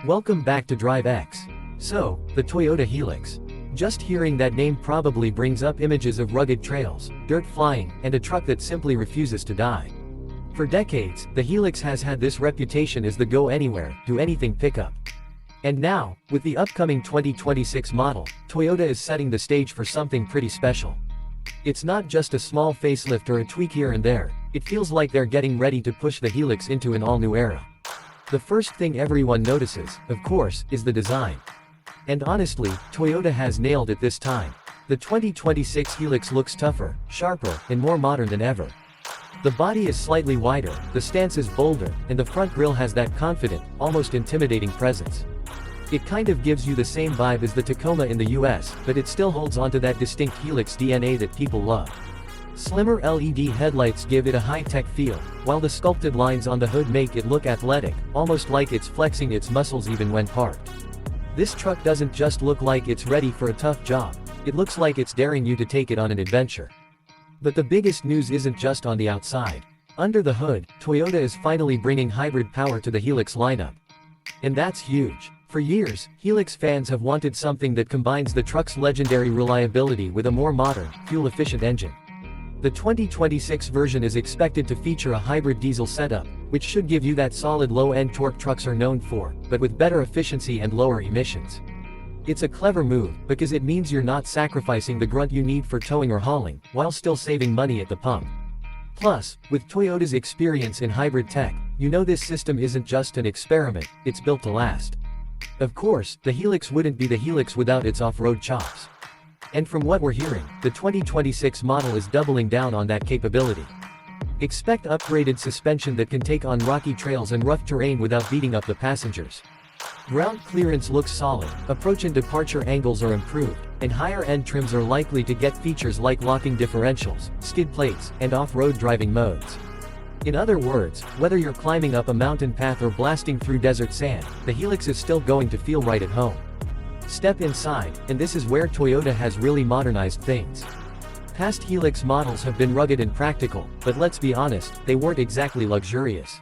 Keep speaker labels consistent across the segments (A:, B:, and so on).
A: Welcome back to Drive X. So, the Toyota Hilux. Just hearing that name probably brings up images of rugged trails, dirt flying, and a truck that simply refuses to die. For decades, the Hilux has had this reputation as the go-anywhere, do-anything pickup. And now, with the upcoming 2026 model, Toyota is setting the stage for something pretty special. It's not just a small facelift or a tweak here and there, it feels like they're getting ready to push the Hilux into an all-new era. The first thing everyone notices, of course, is the design. And honestly, Toyota has nailed it this time. The 2026 Hilux looks tougher, sharper, and more modern than ever. The body is slightly wider, the stance is bolder, and the front grille has that confident, almost intimidating presence. It kind of gives you the same vibe as the Tacoma in the US, but it still holds onto that distinct Hilux DNA that people love. Slimmer LED headlights give it a high-tech feel, while the sculpted lines on the hood make it look athletic, almost like it's flexing its muscles even when parked. This truck doesn't just look like it's ready for a tough job, it looks like it's daring you to take it on an adventure. But the biggest news isn't just on the outside. Under the hood, Toyota is finally bringing hybrid power to the Hilux lineup. And that's huge. For years, Hilux fans have wanted something that combines the truck's legendary reliability with a more modern, fuel-efficient engine. The 2026 version is expected to feature a hybrid diesel setup, which should give you that solid low-end torque trucks are known for, but with better efficiency and lower emissions. It's a clever move, because it means you're not sacrificing the grunt you need for towing or hauling, while still saving money at the pump. Plus, with Toyota's experience in hybrid tech, you know this system isn't just an experiment, it's built to last. Of course, the Hilux wouldn't be the Hilux without its off-road chops. And from what we're hearing, the 2026 model is doubling down on that capability. Expect upgraded suspension that can take on rocky trails and rough terrain without beating up the passengers. Ground clearance looks solid, approach and departure angles are improved, and higher-end trims are likely to get features like locking differentials, skid plates, and off-road driving modes. In other words, whether you're climbing up a mountain path or blasting through desert sand, the Hilux is still going to feel right at home. Step inside, and this is where Toyota has really modernized things. Past Hilux models have been rugged and practical, but let's be honest, they weren't exactly luxurious.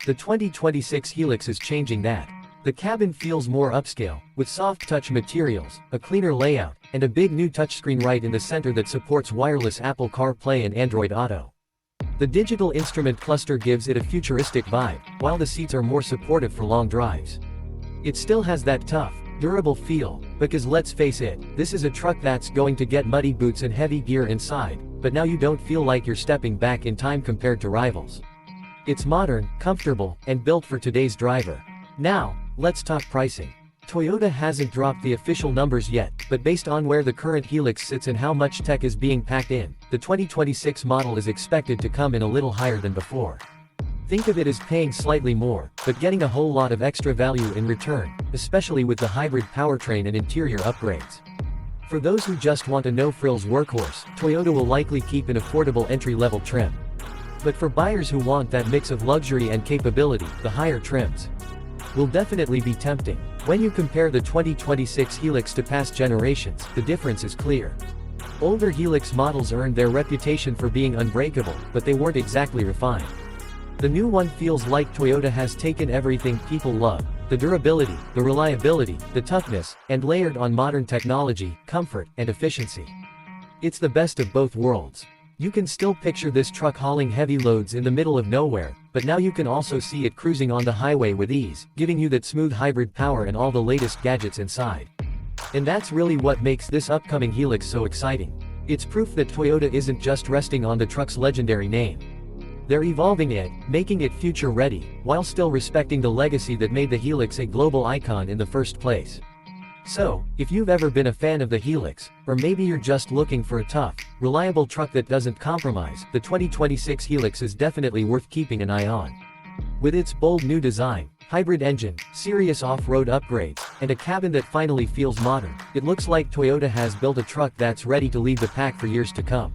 A: The 2026 Hilux is changing that. The cabin feels more upscale, with soft touch materials, a cleaner layout, and a big new touchscreen right in the center that supports wireless Apple CarPlay and Android Auto. The digital instrument cluster gives it a futuristic vibe, while the seats are more supportive for long drives. It still has that tough, durable feel, because let's face it, this is a truck that's going to get muddy boots and heavy gear inside, but now you don't feel like you're stepping back in time compared to rivals. It's modern, comfortable, and built for today's driver. Now, let's talk pricing. Toyota hasn't dropped the official numbers yet, but based on where the current Hilux sits and how much tech is being packed in, the 2026 model is expected to come in a little higher than before. Think of it as paying slightly more, but getting a whole lot of extra value in return, especially with the hybrid powertrain and interior upgrades. For those who just want a no-frills workhorse, Toyota will likely keep an affordable entry-level trim. But for buyers who want that mix of luxury and capability, the higher trims will definitely be tempting. When you compare the 2026 Hilux to past generations, the difference is clear. Older Hilux models earned their reputation for being unbreakable, but they weren't exactly refined. The new one feels like Toyota has taken everything people love, the durability, the reliability, the toughness, and layered on modern technology, comfort, and efficiency. It's the best of both worlds. You can still picture this truck hauling heavy loads in the middle of nowhere, but now you can also see it cruising on the highway with ease, giving you that smooth hybrid power and all the latest gadgets inside. And that's really what makes this upcoming Hilux so exciting. It's proof that Toyota isn't just resting on the truck's legendary name. They're evolving it, making it future-ready, while still respecting the legacy that made the Hilux a global icon in the first place. So, if you've ever been a fan of the Hilux, or maybe you're just looking for a tough, reliable truck that doesn't compromise, the 2026 Hilux is definitely worth keeping an eye on. With its bold new design, hybrid engine, serious off-road upgrades, and a cabin that finally feels modern, it looks like Toyota has built a truck that's ready to lead the pack for years to come.